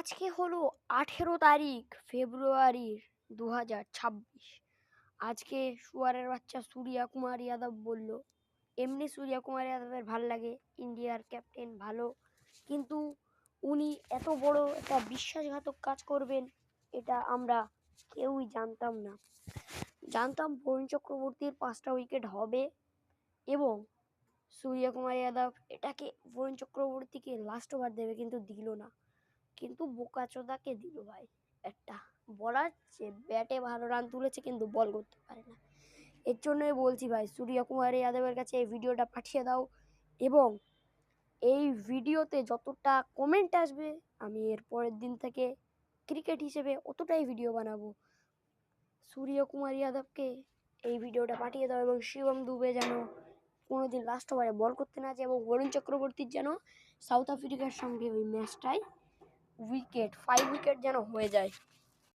আজকে হলো 18 তারিখ ফেব্রুয়ারির 2026। আজকে শুয়ারের বাচ্চা সূর্যা কুমার যাদব বলল, এমনি সূর্যা কুমার যাদবের ভাল লাগে, ইন্ডিয়ার ক্যাপ্টেন ভালো, কিন্তু উনি এত বড় একটা বিশ্বাসঘাতক কাজ করবেন এটা আমরা কেউই জানতাম না। জানতাম বরুণ চক্রবর্তীর 5টা উইকেট হবে এবং সূর্যা কুমার যাদব এটাকে বরুণ চক্রবর্তীকে লাস্ট ওভার দেবে, কিন্তু দিল না। কিন্তু বোকাচোদাকে দিল ভাই একটা বলার, যে ব্যাটে ভালো রান তুলেছে কিন্তু বল করতে পারে না। এর জন্যই বলছি ভাই, সূর্যা কুমার যাদবের কাছে এই ভিডিওটা পাঠিয়ে দাও এবং এই ভিডিওতে যতটা কমেন্ট আসবে আমি এর পরের দিন থেকে ক্রিকেট হিসেবে অতটাই ভিডিও বানাবো। সূর্যা কুমার যাদবকে এই ভিডিওটা পাঠিয়ে দাও এবং শিবম দুবে যেন কোনোদিন লাস্ট ওভারে বল করতে না যায় এবং বরুণ চক্রবর্তীর যেন সাউথ আফ্রিকার সঙ্গে ওই ম্যাচটাই 5 উইকেট যেন হয়ে যায়।